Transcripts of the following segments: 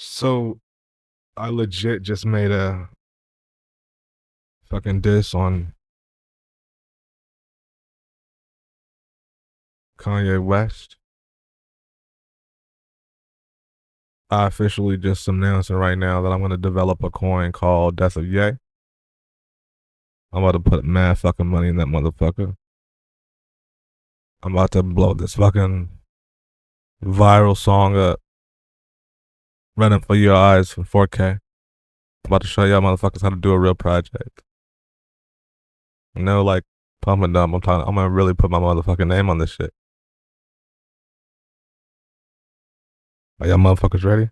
So I legit just made a fucking diss on Kanye West. I officially just announcing right now that I'm gonna develop a coin called Death of Ye. I'm about to put mad fucking money in that motherfucker. I'm about to blow this fucking viral song up, running for your eyes from 4K. I'm about to show y'all motherfuckers how to do a real project. No, like pump and dump. I'm gonna really put my motherfucking name on this shit. Are y'all motherfuckers ready?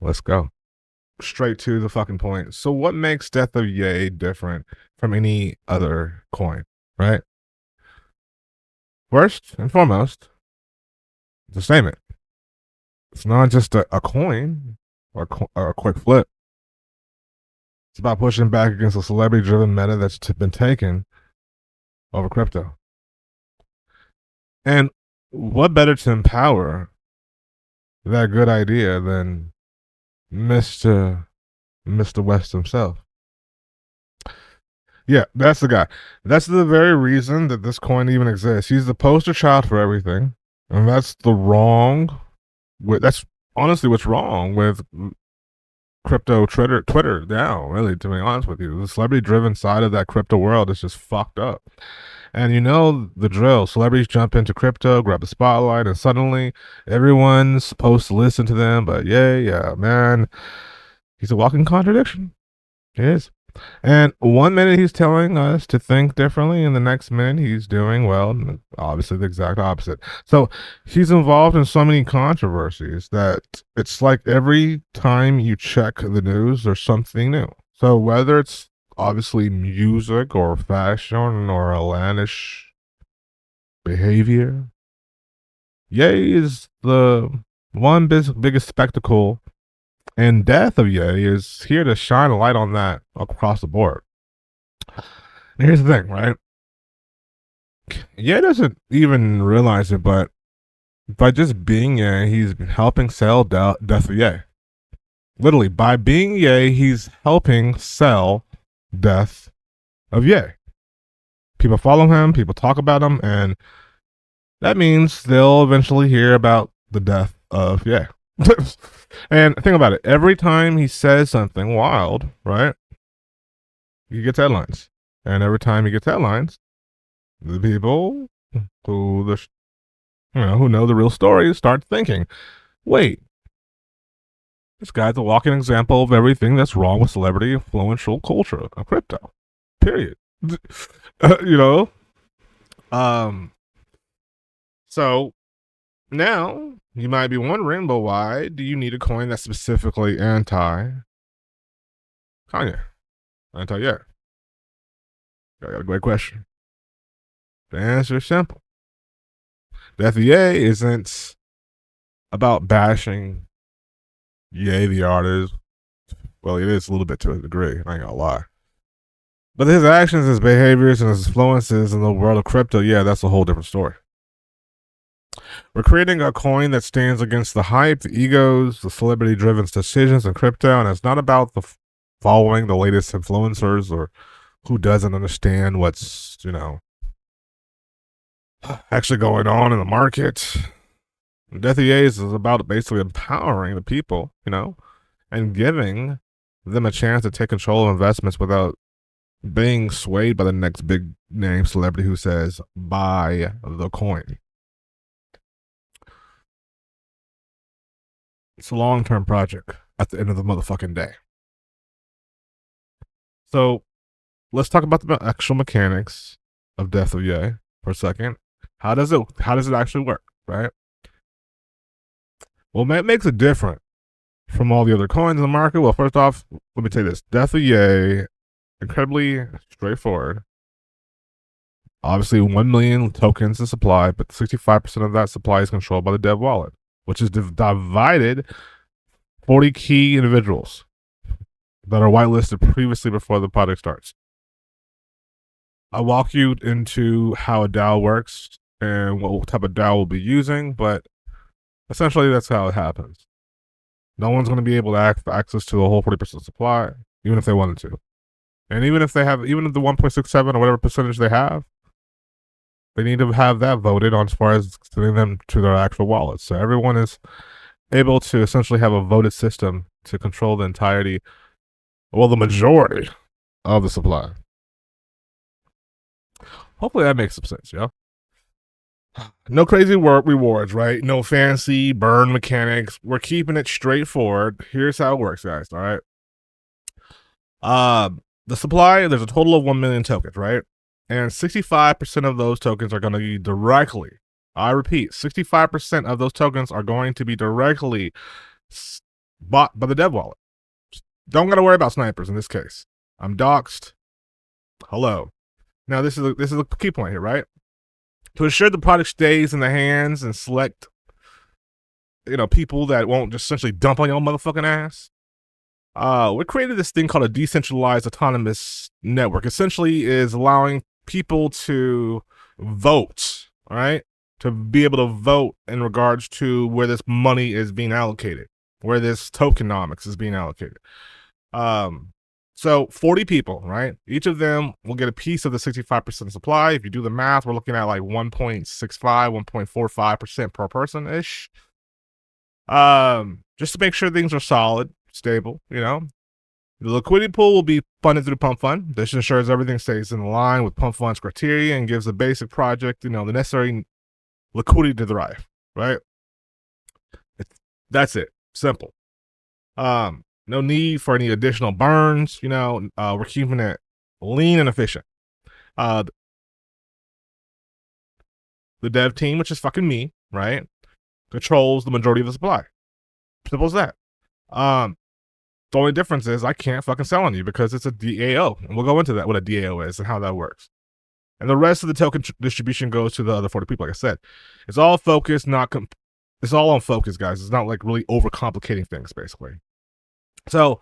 Let's go. Straight to the fucking point. So, what makes Death of Ye different from any other coin, right? First and foremost, the statement. It's not just a coin or a quick flip. It's about pushing back against a celebrity driven meta that's been taken over crypto. And what better to empower that good idea than Mr. West himself? Yeah, that's the guy. That's the very reason that this coin even exists. He's the poster child for everything, and that's the wrong. That's honestly what's wrong with crypto Twitter now. Really, to be honest with you, the celebrity-driven side of that crypto world is just fucked up. And you know the drill. Celebrities jump into crypto, grab the spotlight, and suddenly everyone's supposed to listen to them. But yeah, man, he's a walking contradiction. He is. And one minute he's telling us to think differently, and the next minute he's doing, well, obviously the exact opposite. So he's involved in so many controversies that it's like every time you check the news, there's something new. So whether it's obviously music or fashion or outlandish behavior, Ye is the one biggest spectacle, and Death of Ye is here to shine a light on that across the board. And here's the thing, right? Ye doesn't even realize it, but by just being Ye, he's helping sell Death of Ye. Literally, by being Ye, he's helping sell Death of Ye. People follow him, people talk about him, and that means they'll eventually hear about the death of Ye. And think about it. Every time he says something wild, right, he gets headlines. And every time he gets headlines, the people who know the real story start thinking, wait, this guy's a walking example of everything that's wrong with celebrity influential culture of crypto. Period. you know. So now you might be wondering, but why do you need a coin that's specifically anti Kanye? Anti-Ye? I got a great question. The answer is simple. The FDA isn't about bashing Ye the artist. Well, it is a little bit to a degree, I ain't gonna lie. But his actions, his behaviors, and his influences in the world of crypto, yeah, that's a whole different story. We're creating a coin that stands against the hype, the egos, the celebrity driven decisions in crypto, and it's not about the following the latest influencers or who doesn't understand what's, actually going on in the market. Death of Ye is about basically empowering the people, and giving them a chance to take control of investments without being swayed by the next big name celebrity who says, buy the coin. It's a long term project at the end of the motherfucking day. So let's talk about the actual mechanics of Death of Ye for a second. How does it actually work, right? Well, what makes it different from all the other coins in the market? Well, first off, let me tell you this. Death of Ye, incredibly straightforward. Obviously, 1 million tokens in supply, but 65% of that supply is controlled by the dev wallet, which is divided 40 key individuals that are whitelisted previously before the project starts. I'll walk you into how a DAO works and what type of DAO we'll be using, but essentially that's how it happens. No one's going to be able to have access to the whole 40% supply, even if they wanted to. And even if the 1.67 or whatever percentage they have, they need to have that voted on as far as sending them to their actual wallets. So everyone is able to essentially have a voted system to control the entirety, well, the majority of the supply. Hopefully that makes some sense, yeah. No crazy rewards, right? No fancy burn mechanics. We're keeping it straightforward. Here's how it works, guys. All right. The supply, there's a total of 1 million tokens, right? And 65% of those tokens are going to be directly, I repeat, 65% of those tokens are going to be directly bought by the dev wallet. Don't got to worry about snipers in this case. I'm doxxed. Hello. Now this is a key point here, right? To ensure the product stays in the hands and select, people that won't just essentially dump on your motherfucking ass. We created this thing called a decentralized autonomous network. Essentially, is allowing people to vote, all right, to be able to vote in regards to where this money is being allocated, where this tokenomics is being allocated. So 40 people, right? Each of them will get a piece of the 65% supply. If you do the math, we're looking at like 1.65, 1.45% per person ish. Just to make sure things are solid, stable, The liquidity pool will be funded through Pump Fund. This ensures everything stays in line with Pump Fund's criteria and gives the basic project, the necessary liquidity to thrive, right? That's it. Simple. No need for any additional burns. We're keeping it lean and efficient. The dev team, which is fucking me, right, controls the majority of the supply. Simple as that. The only difference is I can't fucking sell on you because it's a DAO. And we'll go into that, what a DAO is and how that works. And the rest of the token distribution goes to the other 40 people, like I said. It's all focused, it's all on focus, guys. It's not like really overcomplicating things, basically. So,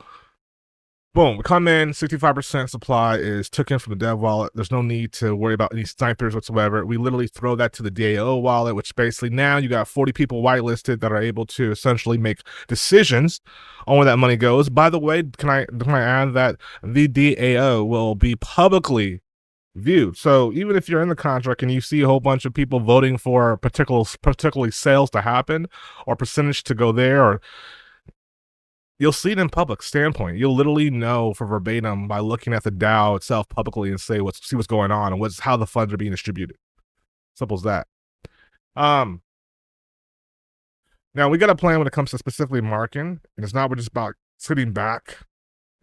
boom, we come in, 65% supply is taken from the dev wallet. There's no need to worry about any snipers whatsoever. We literally throw that to the DAO wallet, which basically now you got 40 people whitelisted that are able to essentially make decisions on where that money goes. By the way, can I add that the DAO will be publicly viewed. So even if you're in the contract and you see a whole bunch of people voting for particularly sales to happen or percentage to go there, or you'll see it in public standpoint. You'll literally know for verbatim by looking at the DAO itself publicly and see what's going on and how the funds are being distributed. Simple as that. Now we got a plan when it comes to specifically marketing, and it's not just about sitting back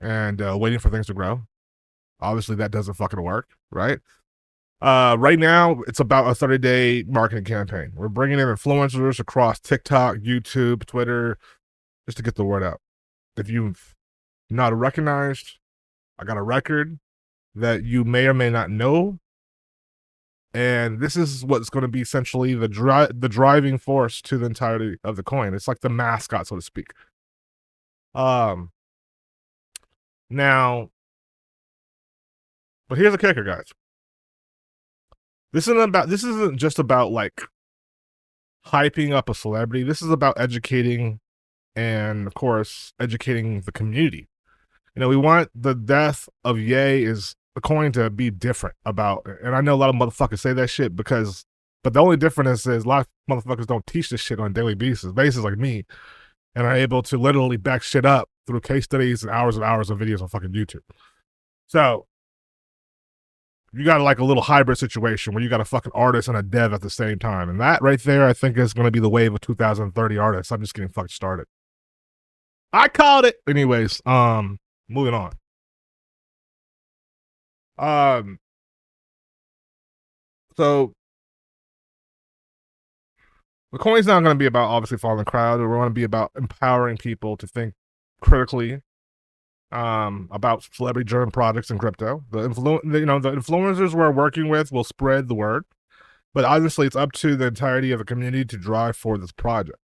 and waiting for things to grow. Obviously, that doesn't fucking work, right? Right now, it's about a 30-day marketing campaign. We're bringing in influencers across TikTok, YouTube, Twitter, just to get the word out. If you've not recognized, I got a record that you may or may not know. And this is what's going to be essentially the driving force to the entirety of the coin. It's like the mascot, so to speak. Now, but here's the kicker, guys. This isn't just about like hyping up a celebrity. This is about educating and, of course, educating the community. We want the death of Ye is the coin to be different about it. And I know a lot of motherfuckers say that shit but the only difference is a lot of motherfuckers don't teach this shit on a daily basis like me, and are able to literally back shit up through case studies and hours of videos on fucking YouTube. So you got like a little hybrid situation where you got a fucking artist and a dev at the same time. And that right there, I think, is going to be the wave of 2030 artists. I'm just getting fucking started. I called it. Anyways, moving on. So the coin's not going to be about obviously following the crowd. We're going to be about empowering people to think critically about celebrity-driven projects in crypto. The influencers we're working with will spread the word, but honestly, it's up to the entirety of the community to drive for this project.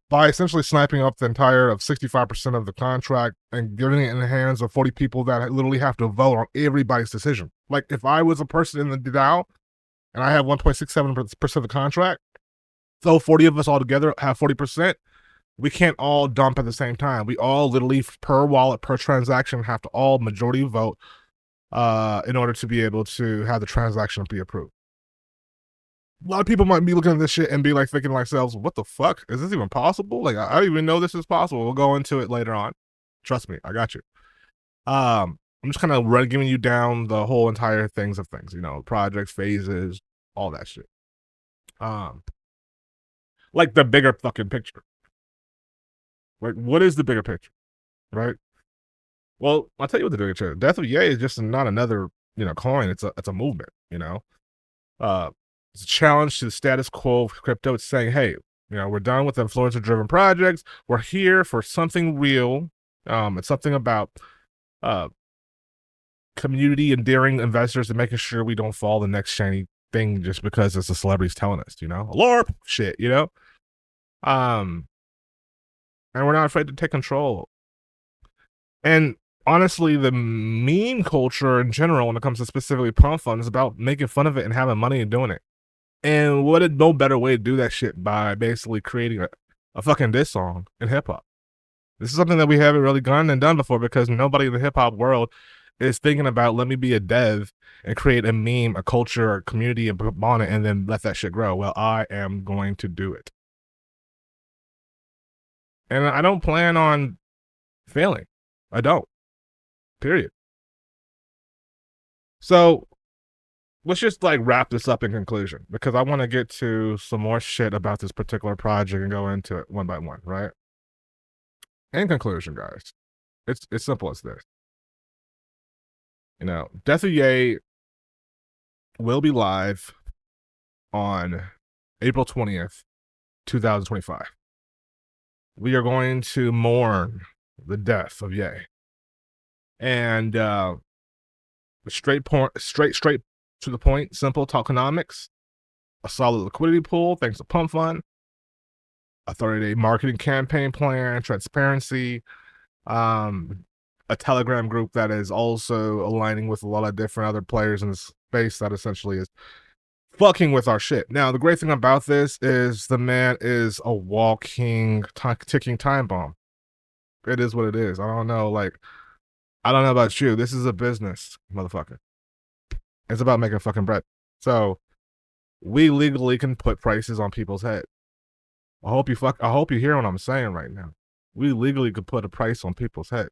By essentially sniping up the entire of 65% of the contract and giving it in the hands of 40 people that literally have to vote on everybody's decision. Like if I was a person in the DAO and I have 1.67% of the contract, So 40 of us all together have 40%. We can't all dump at the same time. We all literally per wallet, per transaction, have to all majority vote in order to be able to have the transaction be approved. A lot of people might be looking at this shit and be like thinking to themselves, what the fuck? Is this even possible? Like, I don't even know this is possible. We'll go into it later on. Trust me, I got you. I'm just kind of giving you down the whole entire things of things, projects, phases, all that shit. Like the bigger fucking picture. Like, what is the bigger picture? Right? Well, I'll tell you what the bigger picture. Death of Ye is just not another, coin. It's a movement, It's a challenge to the status quo of crypto. It's saying, hey, we're done with influencer-driven projects. We're here for something real. It's something about community endearing investors and making sure we don't fall the next shiny thing just because it's the celebrities telling us, LARP shit, and we're not afraid to take control. And honestly, the meme culture in general, when it comes to specifically pump fun, is about making fun of it and having money and doing it. And what a no better way to do that shit by basically creating a fucking diss song in hip hop. This is something that we haven't really gone and done before because nobody in the hip hop world is thinking about, let me be a dev and create a meme, a culture, a community, and put on it, and then let that shit grow. Well, I am going to do it. And I don't plan on failing. I don't. Period. So let's just wrap this up in conclusion, because I want to get to some more shit about this particular project and go into it one by one, right? In conclusion, guys, it's simple as this. Death of Ye will be live on April 20th, 2025. We are going to mourn the death of Ye. And straight to the point, simple tokenomics, a solid liquidity pool thanks to Pump Fund, a 30-day marketing campaign plan, transparency, a Telegram group that is also aligning with a lot of different other players in the space that essentially is fucking with our shit. Now, the great thing about this is the man is a walking, ticking time bomb. It is what it is. I don't know about you. This is a business, motherfucker. It's about making fucking bread. So we legally can put prices on people's head. I hope you hear what I'm saying right now. We legally could put a price on people's head.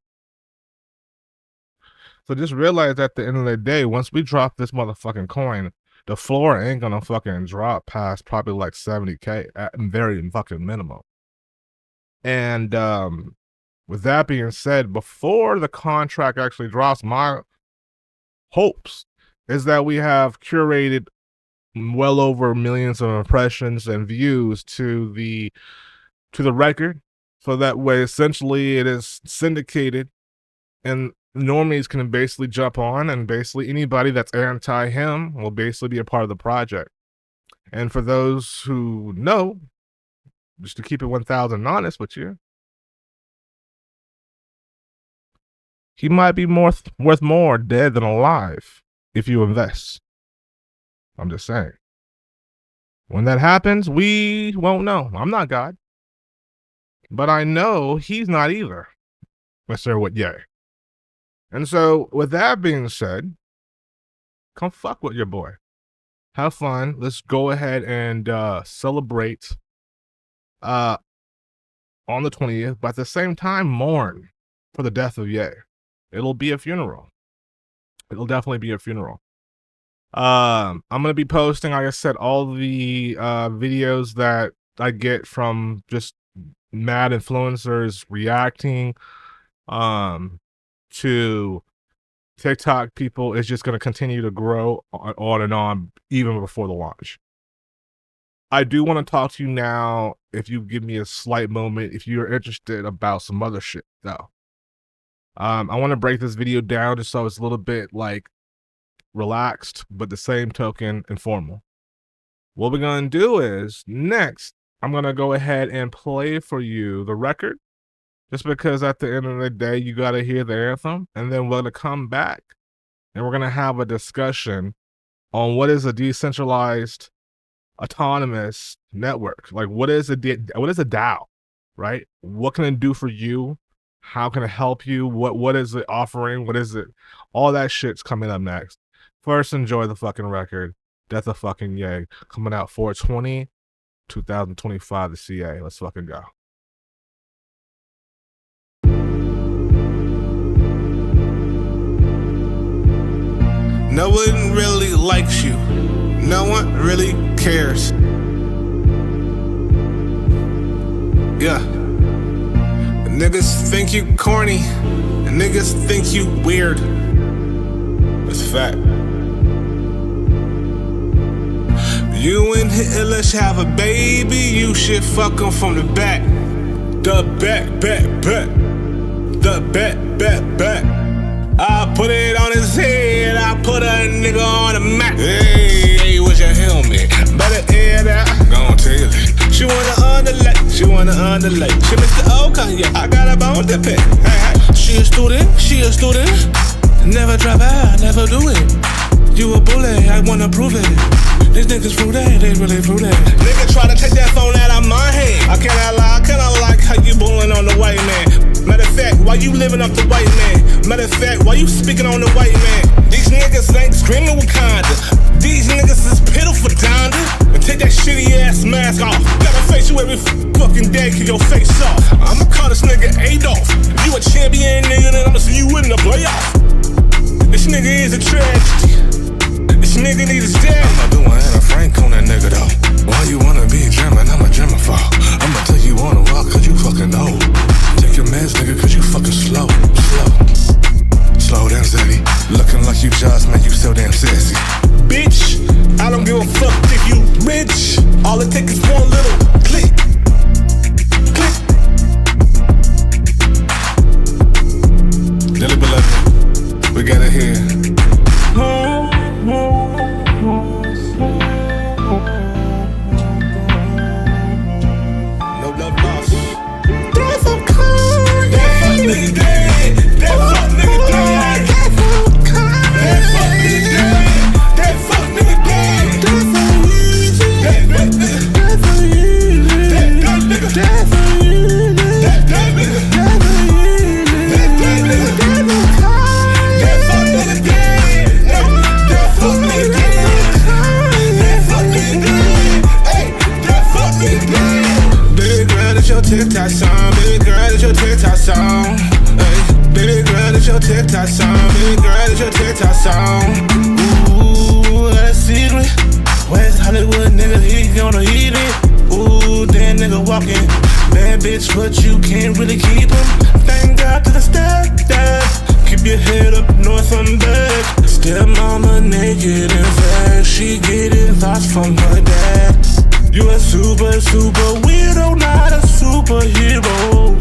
So just realize at the end of the day, once we drop this motherfucking coin, the floor ain't gonna fucking drop past probably like 70K at very fucking minimum. And with that being said, before the contract actually drops, my hopes is that we have curated well over millions of impressions and views to the record, so that way essentially it is syndicated and normies can basically jump on, and basically anybody that's anti him will basically be a part of the project. And for those who know, just to keep it 1,000 honest with you, he might be worth more dead than alive if you invest. I'm just saying. When that happens, we won't know. I'm not God. But I know he's not either, Mr. Whitye. And so, with that being said, come fuck with your boy. Have fun. Let's go ahead and celebrate on the 20th, but at the same time, mourn for the death of Ye. It'll be a funeral. It'll definitely be a funeral. I'm gonna be posting, like I said, all the videos that I get from just mad influencers reacting to TikTok people. Is just gonna continue to grow on and on even before the launch. I do want to talk to you now, if you give me a slight moment, if you're interested about some other shit though. I want to break this video down just so it's a little bit relaxed, but the same token informal. What we're going to do is next, I'm going to go ahead and play for you the record, just because at the end of the day, you got to hear the anthem. And then we're going to come back and we're going to have a discussion on what is a decentralized autonomous network. Like, what is a DAO, right? What can it do for you? How can it help you? What is it offering? What is it? All that shit's coming up next. First, enjoy the fucking record. Death of fucking Ye. Coming out 4/20, 2025, the CA. Let's fucking go. No one really likes you. No one really cares. Yeah. Niggas think you corny, and niggas think you weird. That's a fact. You and Hitler should have a baby, you should fuck him from the back. The back. I put it on his head, I put a nigga on the map. Hey, what's your helmet? Better air that, gon' tell you. She wanna underlay. She missed the old Kanye, I got a bone to pick. Hey. She a student. Never drop out, never do it. You a bully, I wanna prove it. These niggas fruity, they really fruity. Nigga try to take that phone out of my hand. I kinda like how you bullying on the white man. Matter of fact, why you living off the white man? Matter of fact, why you speaking on the white man? These niggas ain't screaming Wakanda. These niggas is pitiful, Donda. And take that shitty ass mask off. Gotta face you every fucking day, kill your face off. I'ma call this nigga Adolf. If you a champion nigga, then I'ma see you in the playoff. This nigga is a tragedy. This nigga need a stab. I'ma do an Anna Frank on that nigga though. Why you wanna be German? I'm a Germaphobe. I'ma tell you on the walk cause you fucking old. Take your meds, nigga, cause you fucking slow. Slow down, Zeddy. Looking like you just, man, you so damn sassy. Bitch, I don't give a fuck if you rich. All it takes is one little click. Dearly beloved, we got it here. No love lost. Throw some cold. That fuck nigga dead. That fuck nigga dead. That fuck nigga dead. That fuck nigga dead. That fuck nigga dead. That fuck nigga dead. That TikTok song, baby girl, it's your TikTok song. Hey, baby girl, it's your TikTok song. Baby girl, it's your TikTok song. Ooh, got a secret. West Hollywood nigga, he gonna eat it. Ooh, that nigga walking. Bad bitch, but you can't really keep him. Thank God to the stepdad. Keep your head up north and back. Stepmama naked and fat. She getting thoughts from her dad. You a super weirdo, not a superhero.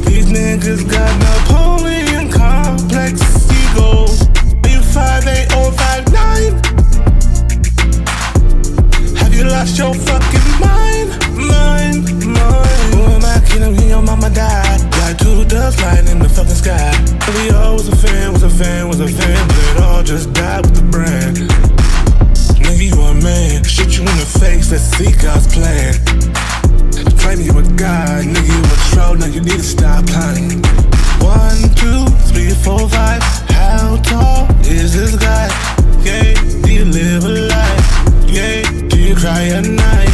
These niggas got Napoleon complex egos. You 5'8" or 5'9"? Have you lost your fucking mind? Who am I kidding when your mama died? Like two doves flying in the fucking sky. We all was a fan, but it all just died with the brand. Nigga, you a man, shoot you in the face, let's see God's plan. Claim you a god, nigga, you a troll, now you need to stop lying. 1, 2, 3, 4, 5, how tall is this guy? Yeah, do you live a life? Yeah, do you cry at night?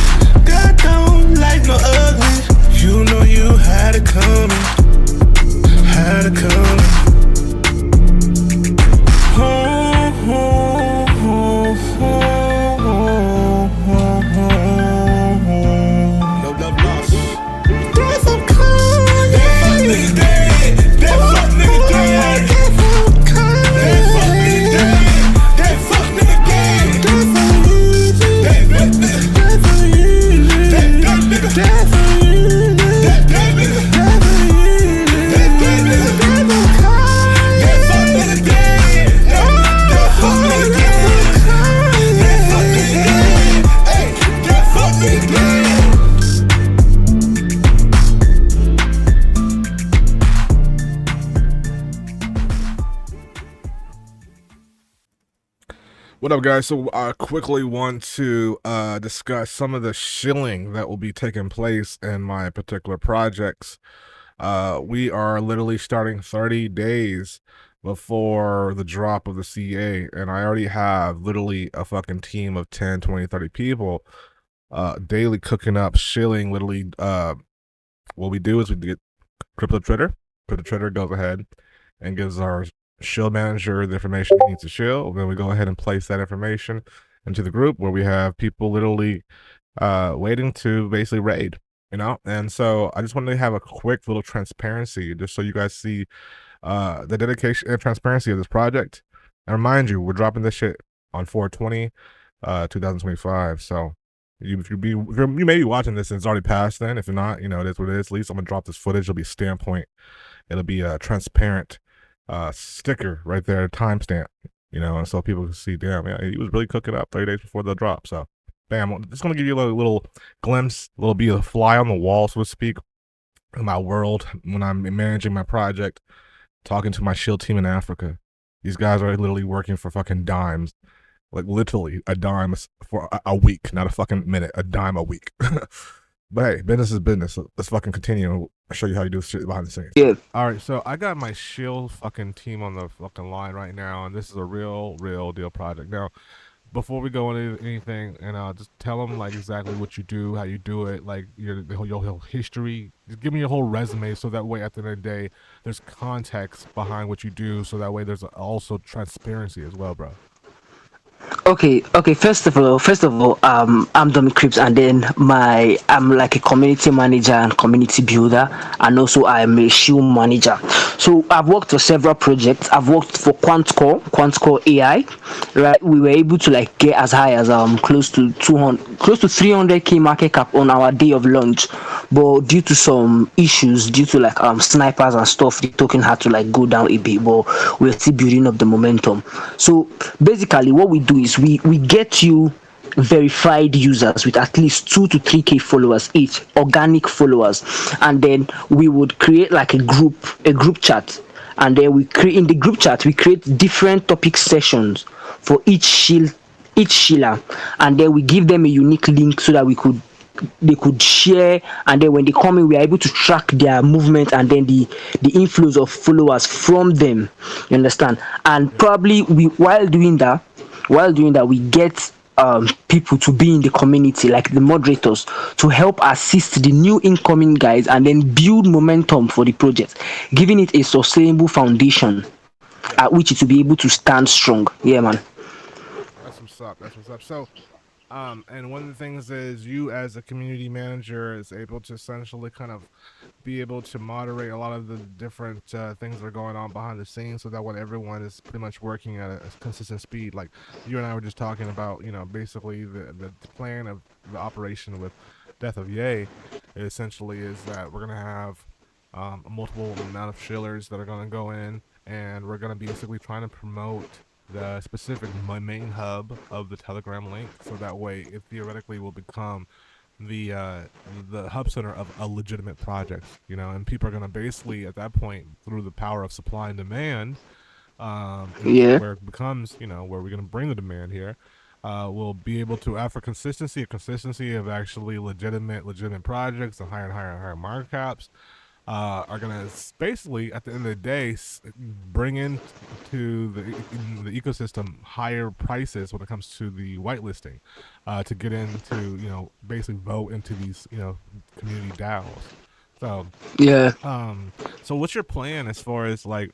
What up, guys? So I quickly want to discuss some of the shilling that will be taking place in my particular projects. We are literally starting 30 days before the drop of the CA, and I already have literally a fucking team of 10, 20, 30 people daily cooking up shilling. Literally, what we do is we get Crypto Trader. Crypto Trader goes ahead and gives our shield manager the information he needs to shield. Then we go ahead and place that information into the group where we have people literally waiting to basically raid, you know? And so I just wanted to have a quick little transparency just so you guys see the dedication and transparency of this project. And remind you, we're dropping this shit on 420, 2025. So you may be watching this and it's already passed then. If you're not, you know, it is what it is. At least I'm gonna drop this footage. It'll be a standpoint. It'll be a transparent sticker right there, timestamp, you know, and so people can see, damn, yeah, he was really cooking up 30 days before the drop. So, bam, I'm just gonna give you a little glimpse, a little be a fly on the wall, so to speak, in my world when I'm managing my project, talking to my shield team in Africa. These guys are literally working for fucking dimes, like literally a dime for a week, not a fucking minute, a dime a week. But hey, business is business. Let's fucking continue. I'll show you how you do shit behind the scenes. Yeah. All right, so I got my shield fucking team on the fucking line right now, and this is a real deal project. Now, before we go into anything, and just tell them like exactly what you do, how you do it, like your whole history. Just give me your whole resume, so that way at the end of the day, there's context behind what you do, so that way there's also transparency as well, bro. Okay. First of all, I'm Dominic Cripps, and then I'm like a community manager and community builder, and also I'm a shoe manager. So I've worked for several projects. I've worked for Quantcore AI, right? We were able to like get as high as close to 200, close to 300k market cap on our day of launch, but due to some issues, due to like snipers and stuff, the token had to like go down a bit. But we're still building up the momentum. So basically, what we do is we get you verified users with at least 2 to 3k followers each, organic followers, and then we would create like a group chat, and then we create in the group chat we create different topic sessions for each shiller, and then we give them a unique link so that we could they could share, and then when they come in we are able to track their movement, and then the inflows of followers from them, you understand. And Yep. probably we while doing that we get people to be in the community, like the moderators, to help assist the new incoming guys and then build momentum for the project, giving it a sustainable foundation Yeah. at which it will be able to stand strong. Yeah, man. That's what's up. That's what's up. So, and one of the things is you as a community manager is able to essentially kind of be able to moderate a lot of the different things that are going on behind the scenes, so that when everyone is pretty much working at a consistent speed, like you and I were just talking about, you know, basically the plan of the operation with Death of Ye, essentially is that we're gonna have a multiple amount of shillers that are gonna go in, and we're gonna be basically trying to promote the specific main hub of the Telegram link, so that way it theoretically will become the uh, the hub center of a legitimate project, you know, and people are gonna basically at that point, through the power of supply and demand, Yeah. where it becomes, you know, where we're gonna bring the demand here, we'll be able to offer consistency, a consistency of actually legitimate projects and higher market caps, are gonna basically at the end of the day bring in to the ecosystem higher prices when it comes to the whitelisting, to get into, you know, basically vote into these, you know, community DAOs. So Yeah. so what's your plan as far as like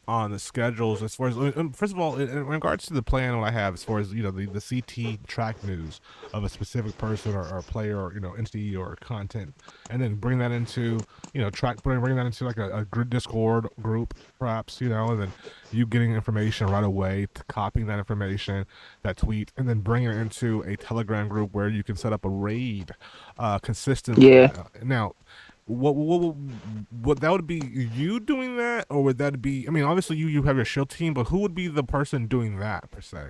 on the schedules, as far as first of all, in regards to the plan what I have as far as, you know, the CT track news of a specific person or player or, you know, entity or content, and then bring that into, you know, bring that into like a grid Discord group perhaps, you know, and then you getting information right away, to copying that information, that tweet, and then bring it into a Telegram group where you can set up a raid consistently. Yeah. Now what that would be, you doing that, or would that be, I mean, obviously you have your shield team, but who would be the person doing that per se?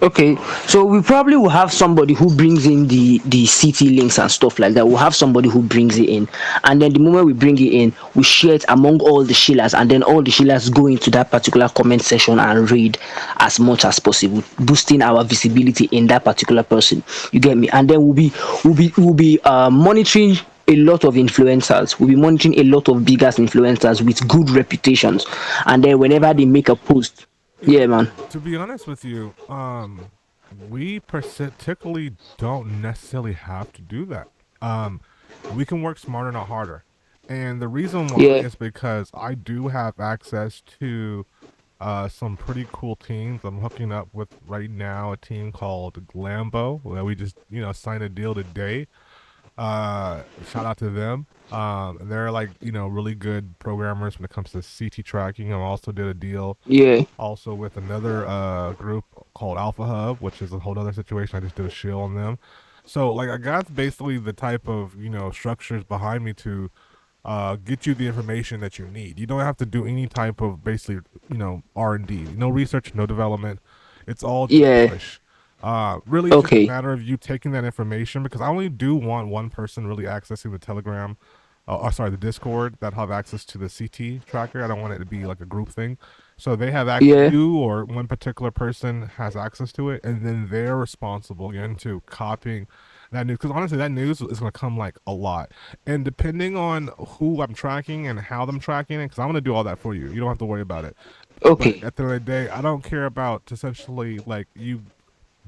Okay, so we probably will have somebody who brings in the city links and stuff like that. We'll have somebody who brings it in, and then the moment we bring it in, we share it among all the shillers, and then all the shillers go into that particular comment section and read as much as possible, boosting our visibility in that particular person. You get me? And then we'll be monitoring a lot of influencers. We'll be monitoring a lot of big ass influencers with good reputations, and then whenever they make a post, yeah, man. To be honest with you, we particularly don't necessarily have to do that. Um, we can work smarter, not harder. And the reason why Yeah, is because I do have access to some pretty cool teams. I'm hooking up with right now a team called Glambo, where we just signed a deal today. Shout out to them. They're like really good programmers when it comes to CT tracking. I also did a deal yeah, also with another group called Alpha Hub, which is a whole other situation. I just did a shill on them. So like I got basically the type of structures behind me to get you the information that you need. You don't have to do any type of basically R&D. No research, no development. It's all just yeah. push. Really, it's just a Okay. matter of you taking that information because I only do want one person really accessing the Telegram, sorry, the Discord that have access to the CT tracker. I don't want it to be like a group thing. So they have Yeah. you or one particular person has access to it, and then they're responsible again to copying that news. Because honestly, that news is going to come like a lot, and depending on who I'm tracking and how I'm tracking it, because I'm going to do all that for you. You don't have to worry about it. But Okay. at the end of the day, I don't care about essentially like you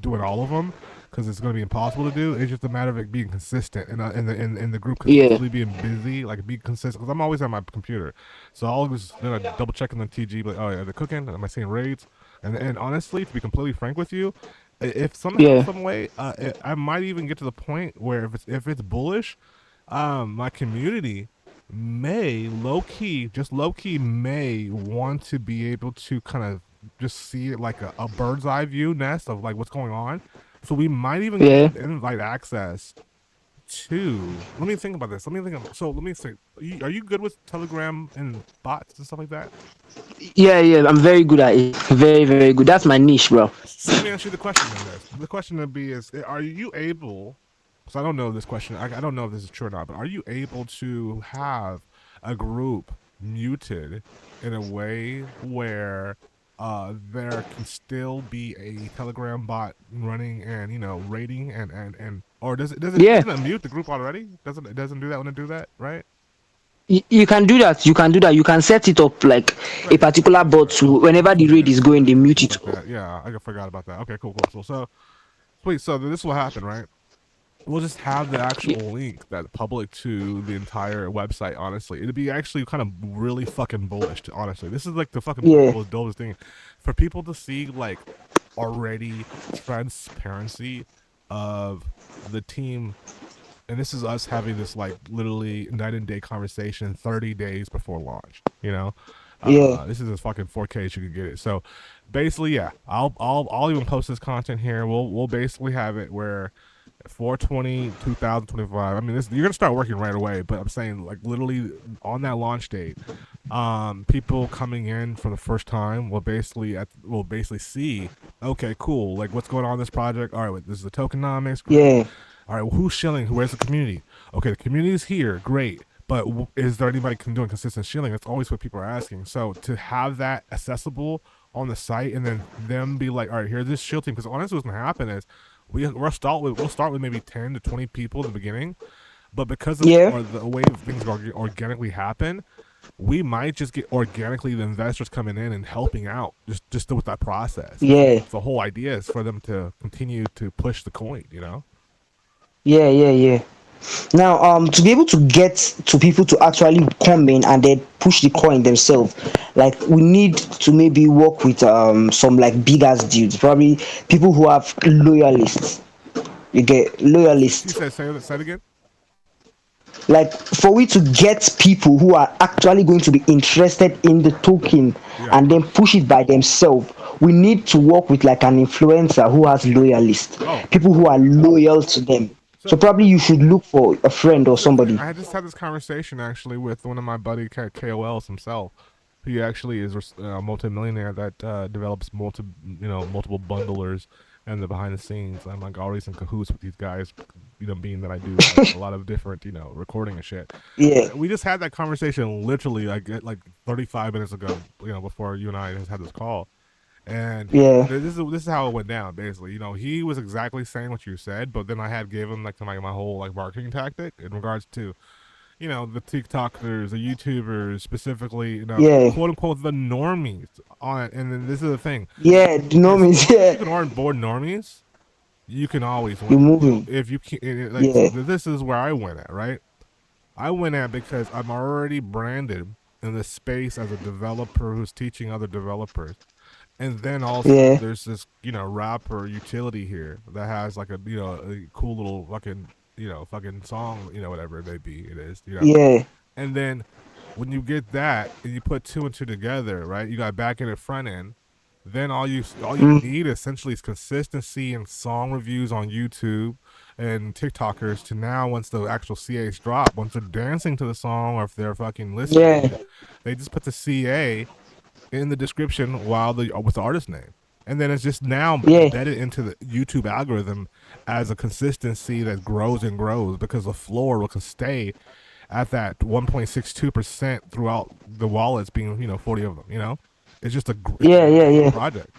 doing all of them because it's going to be impossible to do. It's just a matter of it being consistent and in the group Yeah. consistently being busy, like be consistent. Because I'm always on my computer, so I'll just double checking the TG, like, oh yeah, they're cooking. Am I seeing raids? And honestly, to be completely frank with you, if somehow Yeah. some way, I might even get to the point where if it's bullish, my community may low key may want to be able to kind of just see it like a bird's eye view nest of like what's going on. So we might even give Yeah. them invite access to. Let me think about this. Let me think. So let me think. Are you good with Telegram and bots and stuff like that? Yeah. Yeah. I'm very good at it. Very, very good. That's my niche, bro. So let me ask you the question then. This the question would be is are you able? Because I don't know this question. I don't know if this is true or not. But are you able to have a group muted in a way where there can still be a Telegram bot running and rating and or Yeah. doesn't it mute the group already? Doesn't do that when it do that, right? You can do that. You can do that. You can set it up like a Right. particular bot to whenever the raid is going, they mute Stuff it. like that. Yeah, I forgot about that. Okay, cool. So sweet. So this will happen, right? We'll just have the actual link that's public to the entire website. Honestly, it'd be actually kind of really fucking bullish. Honestly, this is like the fucking Yeah. dopest thing for people to see like already transparency of the team. And this is us having this like literally night and day conversation 30 days before launch. Yeah. This is as fucking 4K as you can get it. So basically, yeah, I'll even post this content here. We'll basically have it where 420 2025. I mean, you're gonna start working right away, but I'm saying like literally on that launch date, people coming in for the first time will basically see, okay, cool, like what's going on in this project. All right, wait, this is the tokenomics, great. Yeah. All right, well, who's shilling? Where's the community? Okay, the community is here, great. But is there anybody doing consistent shilling? That's always what people are asking. So to have that accessible on the site, and then them be like, all right, here's this shield team. Because honestly, what's gonna happen is we'll start with maybe 10 to 20 people in the beginning, but because of Yeah. or the way things organically happen, we might just get organically the investors coming in and helping out just with that process. Because Yeah. the whole idea is for them to continue to push the coin. Yeah. Yeah. Yeah. Now, to be able to get to people to actually come in and then push the coin themselves, like we need to maybe work with some like big ass dudes, probably people who have loyalists. You get She loyalists. said, say it again. Like for we to get people who are actually going to be interested in the token Yeah. and then push it by themselves, we need to work with like an influencer who has loyalists, Oh, people who are loyal to them. So so probably you should look for a friend or this is the thing. somebody. I had just had this conversation actually with one of my buddy KOLs himself. He actually is a multimillionaire that develops multiple bundlers and the behind the scenes. I'm like always in cahoots with these guys, being that I do like a lot of different, recording and shit. Yeah, We just had that conversation literally like 35 minutes ago, before you and I just had this call. And yeah, this is how it went down. Basically, he was exactly saying what you said, but then I had gave him like my whole like marketing tactic in regards to the TikTokers, the YouTubers, specifically, yeah, quote unquote, the normies on it. And then this is the thing: yeah. The as normies, long as yeah. you can onboard normies, you can always You're win. So moving. if you can, like, so Yeah, this is where I went at, right? I went at because I'm already branded in the space as a developer who's teaching other developers. And then also yeah, there's this, rapper utility here that has like a cool little fucking song, whatever it may be, it is. yeah. And then when you get that and you put two and two together, right? You got back end and front end. Then all you Mm, need essentially is consistency and song reviews on YouTube and TikTokers to now once the actual CAs drop, once they're dancing to the song or if they're fucking listening yeah, to it, they just put the CA in the description while the with the artist name. And then it's just now yeah, embedded into the YouTube algorithm as a consistency that grows and grows because the floor will stay at that 1.62% throughout the wallets being 40 of them. It's just it's a yeah, yeah, growing yeah, project.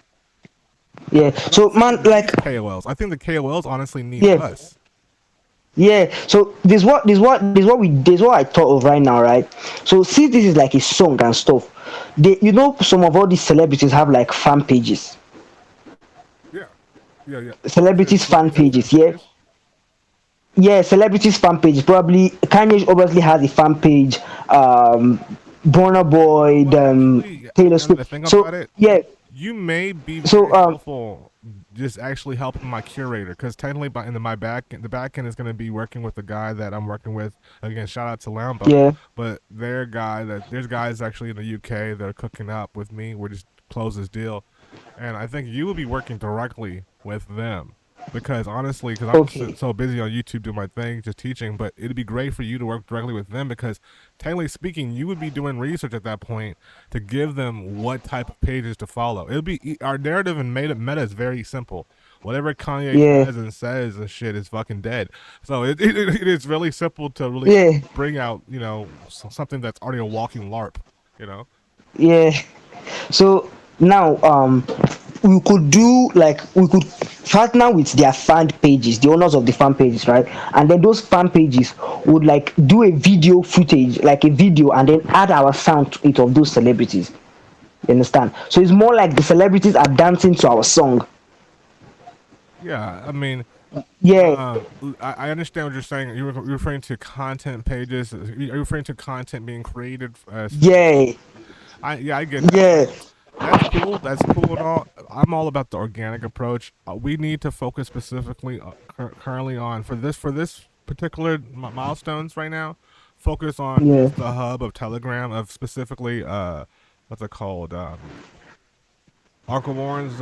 yeah. I don't So, think man, it like, needs KOLs. I think the KOLs honestly need yeah, us. yeah. So this what I thought of right now, right? So since this is like a song and stuff, some of all these celebrities have like fan pages, Yeah, yeah. celebrities You fan said fan pages, yeah. pages. Yeah, celebrities fan pages. Probably Kanye obviously has a fan page. Burna Boy, Well, actually, Taylor now that I Swift. think about So it, yeah, you may be so very helpful just actually helping my curator because technically in my the back end is going to be working with the guy that I'm working with. Again, shout out to Lambo, yeah, but there's guys actually in the UK that are cooking up with me. We're just close this deal, and I think you will be working directly with them because honestly, because I'm just okay, so busy on YouTube doing my thing, just teaching. But it'd be great for you to work directly with them because technically speaking, you would be doing research at that point to give them what type of pages to follow. It'll be our narrative and meta is very simple. Whatever Kanye yeah, does and says and shit is fucking dead. So it is really simple to really yeah, bring out something that's already a walking LARP. You know. yeah. So now we could partner with their fan pages, the owners of the fan pages, right? And then those fan pages would like do a video footage, like a video, and then add our sound to it of those celebrities. You understand? So it's more like the celebrities are dancing to our song. Yeah, I mean, Yeah, I understand what you're saying. You're referring to content pages. You're referring to content being created. yeah, I get that. yeah, Like that's cool. That's cool and all. I'm all about the organic approach. We need to focus specifically currently on for this particular milestones right now. Focus on yeah, just the hub of Telegram of specifically what's it called Uncle Warren's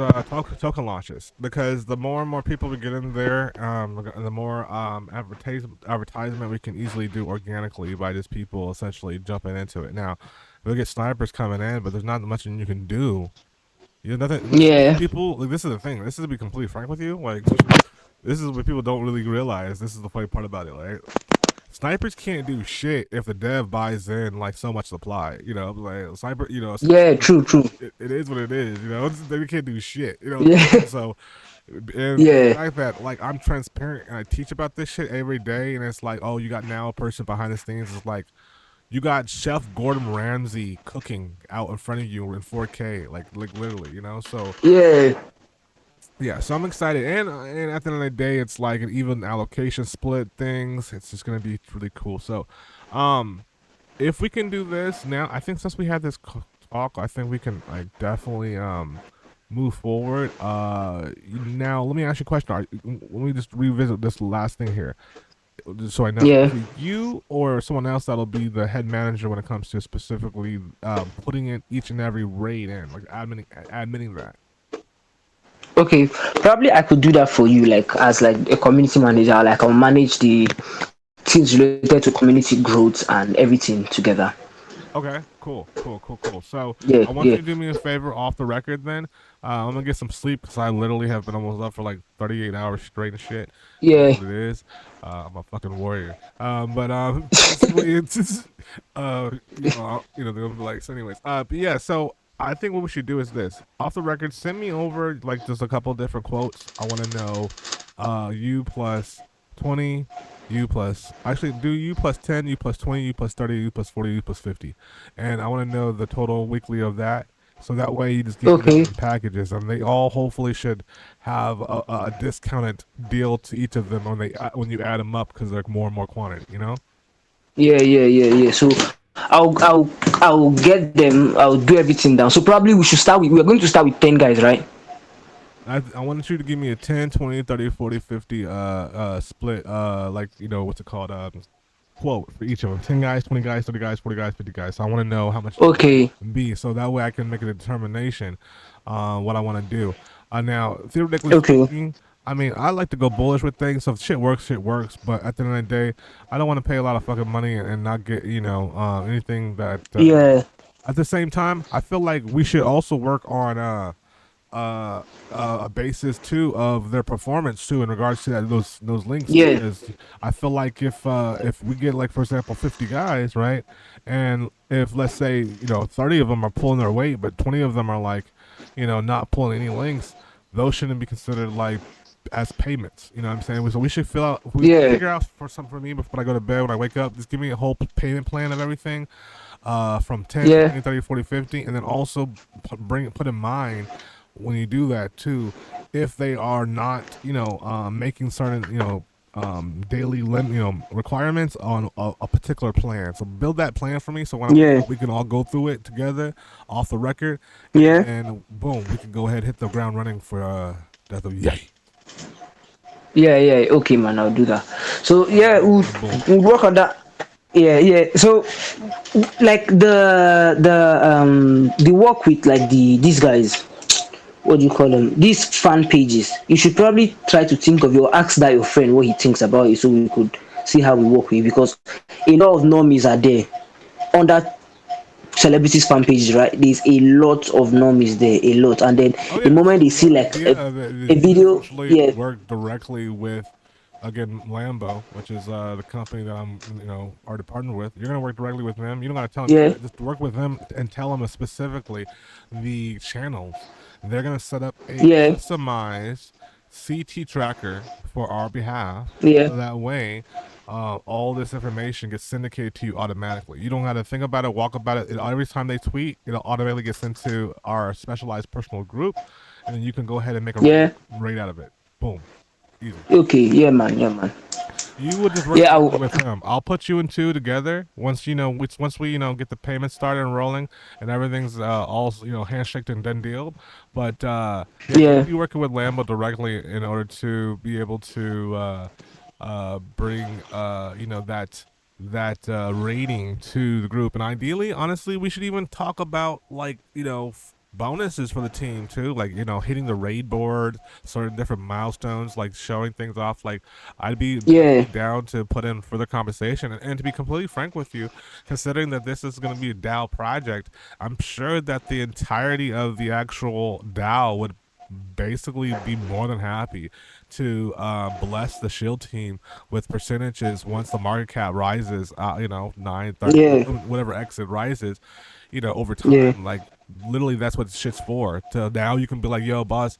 token launches because the more and more people we get in there, the more advertisement we can easily do organically by just people essentially jumping into it. Now, we get snipers coming in, but there's not much you can do. You know, nothing. These yeah, people, like, this is the thing. This is to be completely frank with you. Like, this is what people don't really realize. This is the funny part about it, right? Snipers can't do shit if the dev buys in like so much supply. Like sniper, yeah. True, true. it is what it is. They can't do shit. You know what I'm saying? Yeah, So, and the yeah, fact that like I'm transparent and I teach about this shit every day, and it's like, oh, you got now a person behind the scenes. It's like you got Chef Gordon Ramsay cooking out in front of you in 4K, like literally. So yeah, yeah, so I'm excited, and at the end of the day, it's like an even allocation split things. It's just gonna be really cool. So, um, if we can do this now, I think since we had this talk, I think we can like definitely move forward. Now let me ask you a question. Let me just revisit this last thing here, just so I know. yeah. Is it you or someone else that'll be the head manager when it comes to specifically putting in each and every raid in, like admitting that? Okay, probably I could do that for you, like as like a community manager. Like I'll manage the things related to community growth and everything together. Okay, cool. So Yeah, I want yeah, you to do me a favor off the record. Then I'm gonna get some sleep because I literally have been almost up for like 38 hours straight and shit. It is yeah. what it is. I'm a fucking warrior. But basically, it's just, they're gonna be like. So, anyways, but yeah. So I think what we should do is this: off the record, send me over like just a couple different quotes. I want to know, you plus 20. U plus actually do U plus 10, U plus 20, U plus 30, U plus 40, U plus 50, and I want to know the total weekly of that. So that way you just give me them Okay. in packages, and they all hopefully should have a discounted deal to each of them when you add them up because they're more and more quantity. You know. Yeah, yeah, yeah, yeah. So I'll get them. I'll do everything down. So probably we should start with. We're going to start with 10 guys, right? I want you to give me a 10, 20, 30, 40, 50 split like what's it called quote for each of them. 10 guys, 20 guys, 30 guys, 40 guys, 50 guys. So I want to know how much it's going Okay. to be so that way I can make a determination what I want to do. Now, theoretically Okay. speaking, I mean, I like to go bullish with things. So if shit works, shit works. But at the end of the day, I don't want to pay a lot of fucking money and not get, anything that. Yeah. At the same time, I feel like we should also work on a basis too of their performance too in regards to those links Yeah. because I feel like if we get like for example 50 guys right and if let's say 30 of them are pulling their weight but 20 of them are like not pulling any links, those shouldn't be considered like as payments. You know what I'm saying? So we should fill out we Yeah. figure out for something for me before I go to bed when I wake up. Just give me a whole payment plan of everything from 10, Yeah. 20, 30, 40, 50, and then also put in mind when you do that too, if they are not, making certain, daily requirements on a particular plan. So build that plan for me. So when I wake Yeah. up, we can all go through it together off the record, and Yeah. then boom, we can go ahead and hit the ground running for Death of Yay. Yeah. Yeah. Okay, man. I'll do that. So yeah, And boom. we'll work on that. Yeah. Yeah. So like the work with like these guys, what do you call them, these fan pages, you should probably try to think of your ask that your friend what he thinks about it so we could see how we work with it, because a lot of normies are there on that celebrities fan pages, right? There's a lot of normies there, a lot, and then Oh the yeah. moment So they the see like idea of it is a you video, essentially yeah, work directly with, again, Lambo, which is the company that I'm already partnered with. You're gonna work directly with them. You don't gotta tell them yeah, shit. Just work with them and tell them specifically the channels. They're gonna set up a yeah, customized CT tracker for our behalf, yeah, so that way all this information gets syndicated to you automatically. You don't have to think about it, walk about it. Every time they tweet, it'll automatically get sent to our specialized personal group, and then you can go ahead and make a yeah. rate out of it. Boom, easy. Okay, yeah, man, yeah, man. You would just work Yeah, directly with him. I'll put you and two together once once we get the payment started and rolling and everything's all handshaked and done deal. But yeah, you'll yeah, be working with Lambo directly in order to be able to bring that rating to the group. And ideally, honestly, we should even talk about like bonuses for the team too, like hitting the raid board, sort of different milestones, like showing things off. Like I'd be yeah, definitely down to put in further conversation, and to be completely frank with you, considering that this is going to be a DAO project, I'm sure that the entirety of the actual DAO would basically be more than happy to bless the shield team with percentages once the market cap rises 9 30 yeah, whatever exit rises over yeah, time. Like literally that's what shit's for. So now you can be like, yo boss,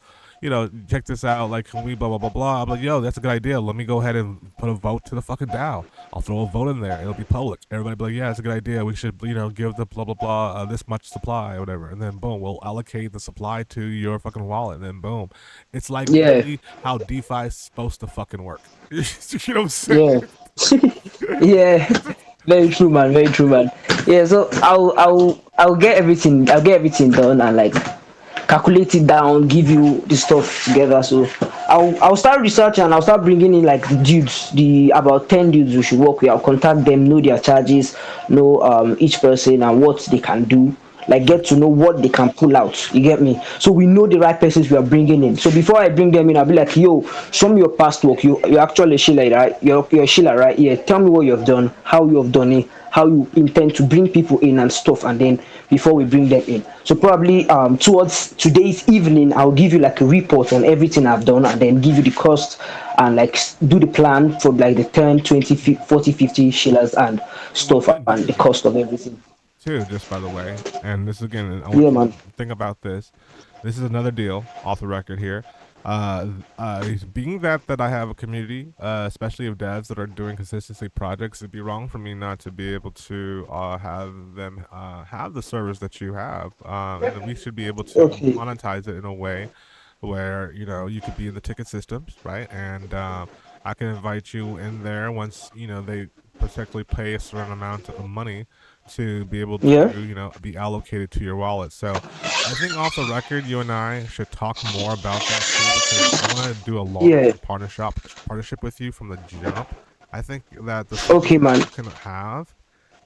check this out, like can we blah blah blah blah. I'm like, yo, that's a good idea, let me go ahead and put a vote to the fucking DAO. I'll throw a vote in there, it'll be public, everybody be like, yeah, it's a good idea, we should give the blah blah blah this much supply or whatever, and then boom, we'll allocate the supply to your fucking wallet, and then boom, it's like yeah, literally how DeFi is supposed to fucking work. You know what I'm yeah. saying? Yeah, very true, man. Very true, man. Yeah, so I'll get everything. I'll get everything done and like calculate it down, give you the stuff together. So I'll start researching and I'll start bringing in like the dudes, the about 10 dudes we should work with. I'll contact them, know their charges, know each person and what they can do. like get to know what they can pull out. You get me? So we know the right persons we are bringing in. So before I bring them in, I'll be like, yo, show me your past work. You're actually a Sheila, right? You're a Sheila, right? Yeah. Tell me what you have done, how you have done it, how you intend to bring people in and stuff, and then before we bring them in. So probably towards today's evening, I'll give you like a report on everything I've done, and then give you the cost and like do the plan for like the 10, 20, 40, 50 shillers and And what I'm stuff, gonna and the do cost of everything. too, just by the way, and this again, I Yeah, want you man. to think about this. This is another deal off the record here. Being that I have a community, especially of devs that are doing consistency projects, it'd be wrong for me not to be able to have them have the service that you have, and we should be able to Okay. monetize it in a way where you could be in the ticket systems, right? And I can invite you in there once they particularly pay a certain amount of money to be able to Yeah. be allocated to your wallet. So I think off the record, you and I should talk more about that too, because I want to do a Yeah. long-term partnership with you from the jump. I think that the service Okay, that man. you can have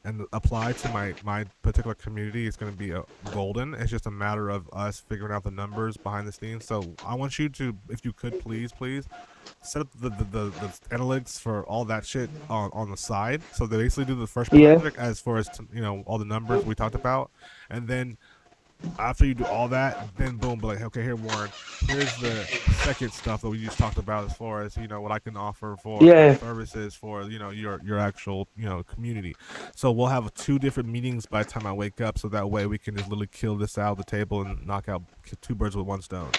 and apply to my particular community is going to be golden. It's just a matter of us figuring out the numbers behind the scenes. So I want you to, if you could, please set up the analytics for all that shit on the side. So they basically do the first Yeah. project as far as all the numbers we talked about, and then after you do all that, then boom, be like, okay, here, Warren, here's the second stuff that we just talked about as far as what I can offer for Yeah. services for your actual community. So we'll have two different meetings by the time I wake up, so that way we can just literally kill this out of the table and knock out two birds with one stone.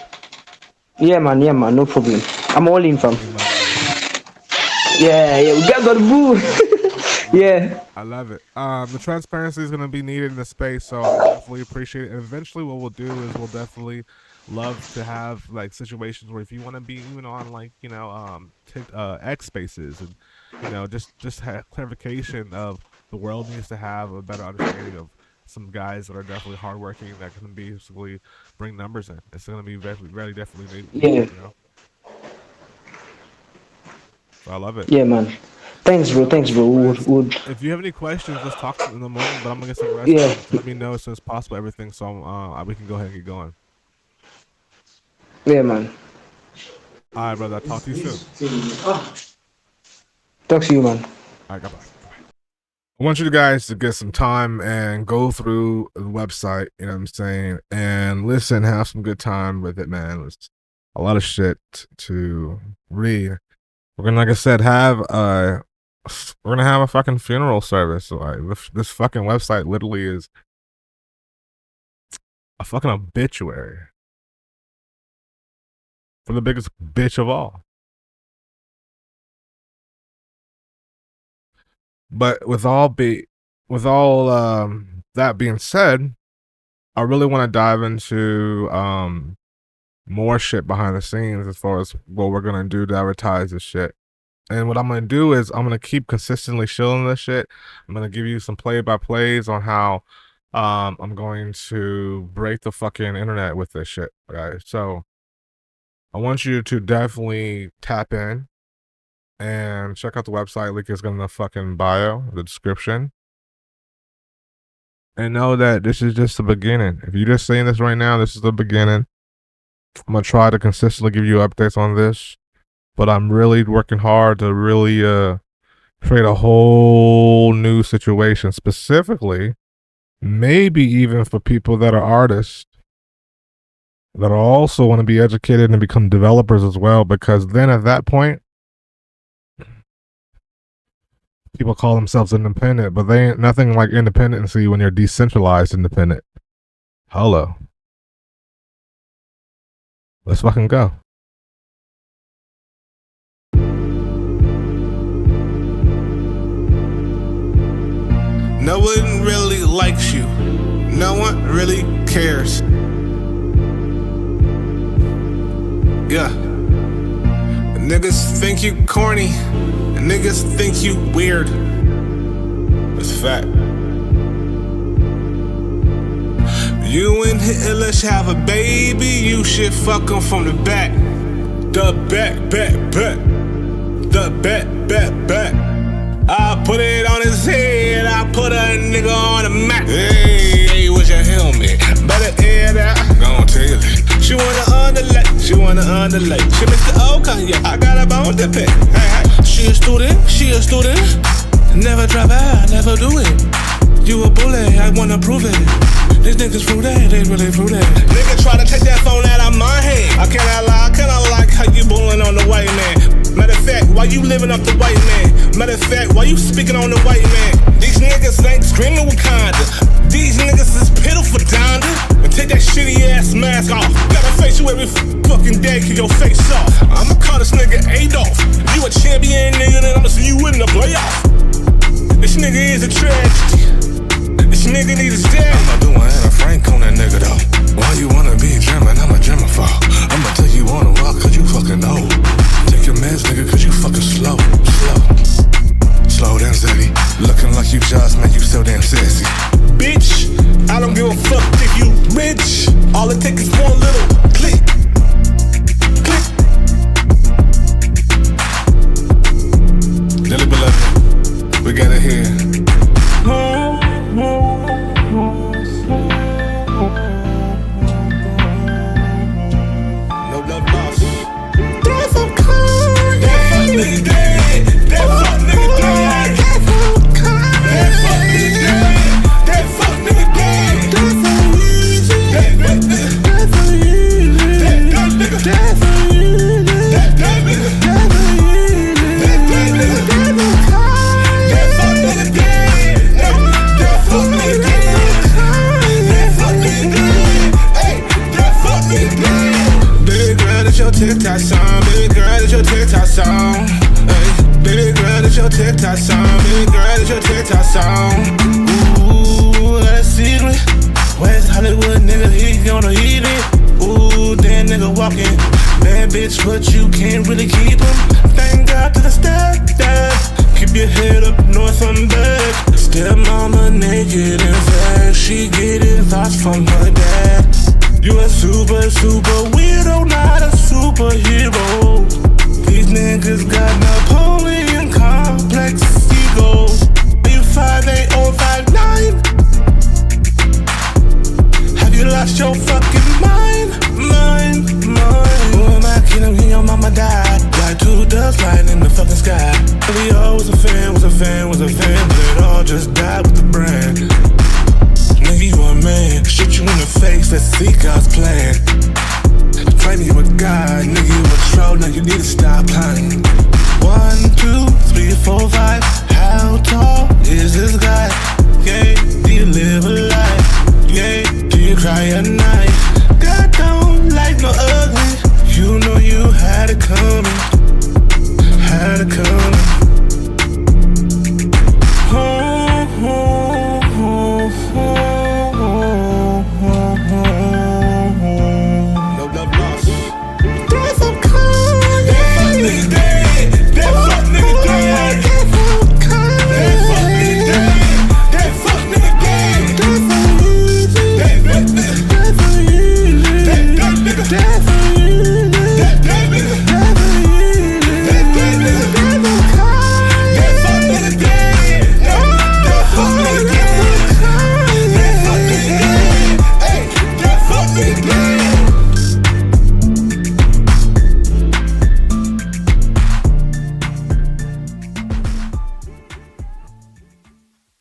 Yeah, man. Yeah, man. No problem. I'm all in, fam. Fucking love it, man. Yeah. Yeah. We got the boo. Yeah. I love it. The transparency is going to be needed in the space, so I definitely appreciate it. And eventually, what we'll do is we'll definitely love to have like situations where if you want to be even on like X spaces and just have clarification of the world needs to have a better understanding of some guys that are definitely hardworking that can basically bring numbers in. It's going to be very definitely needed, Yeah. So I love it. Yeah, man. Thanks, bro. Thanks, bro. Would. If you have any questions, let's talk in the moment. But I'm gonna get some rest. Yeah. Let me know as soon as possible everything, so we can go ahead and get going. Yeah, man. All right, brother. I'll talk to you soon. Talk to you, man. All right, goodbye. I want you guys to get some time and go through the website. You know what I'm saying, and listen, have some good time with it, man. It's a lot of shit to read. We're gonna, like I said, we're gonna have a fucking funeral service. Like this fucking website literally is a fucking obituary for the biggest bitch of all. But with all that being said, I really want to dive into more shit behind the scenes as far as what we're gonna do to advertise this shit. And what I'm gonna do is I'm gonna keep consistently shilling this shit. I'm gonna give you some play-by-plays on how I'm going to break the fucking internet with this shit, guys. So I want you to definitely tap in and check out the website. Link is in the fucking bio, the description. And know that this is just the beginning. If you're just saying this right now, this is the beginning. I'm gonna try to consistently give you updates on this, but I'm really working hard to really create a whole new situation, specifically, maybe even for people that are artists that also want to be educated and become developers as well, because then at that point, people call themselves independent, but they ain't nothing like independency when you're decentralized independent. Hello. Let's fucking go. No one really likes you. No one really cares. Yeah. Niggas think you corny. Niggas think you weird. It's a fact. You and Hitler should have a baby. You should fuck him from the back. The back. The back. I put it on his head. I put a nigga on the map. Hey, what's your helmet? She wanna underlay. She mixed the old Kanye. I got a bone to pick. Hey, hey. She a student. Never drop out, never do it. You a bully, I wanna prove it. These niggas fruity, they really fruity. Nigga try to take that phone out of my hand. I kinda like how you bullying on the white man. Matter of fact, why you living up the white man? Matter of fact, why you speaking on the white man? These niggas ain't screaming Wakanda. These niggas is pitiful, Donda. And take that shitty ass mask off. Gotta face you every fucking day, kill your face off. I'ma call this nigga Adolf. You a champion nigga, then I'ma see you in the playoff. This nigga is a tragedy. This nigga need his dad. I'ma do an Anna Frank on that nigga though. Why you wanna be German? I'm a German for. I'ma tell you on the walk cause you fucking old. Take your meds, nigga, cause you fucking slow. Slow down, Zeddy. Looking like you just, man, you so damn sassy. Bitch, I don't give a fuck if you rich. All it takes is one little click. Dearly beloved, we got it here. No love lost. Throw some cold. That fuck nigga dead. That fuck nigga dead. That fuck nigga dead. That fuck nigga dead. That fuck easy. That nigga. That fuck easy. That nigga. That fuck easy. That nigga. That fuck easy. That nigga. That fuck nigga dead. That fuck nigga dead. That fuck nigga dead. Hey, that fuck nigga dead. Baby girl, it's your TikTok song. Baby girl, it's your TikTok song. Hey, baby girl, it's your TikTok song. Baby girl, it's your TikTok song. Ooh, got a secret. West Hollywood nigga, he gonna eat it. Ooh, that nigga walking. Bad bitch, but you can't really keep him. Thank God to the step. Keep your head up north and back. Stepmama naked and fat. She getting thoughts from her dad. You a super weirdo, not a superhero. These niggas got no pole.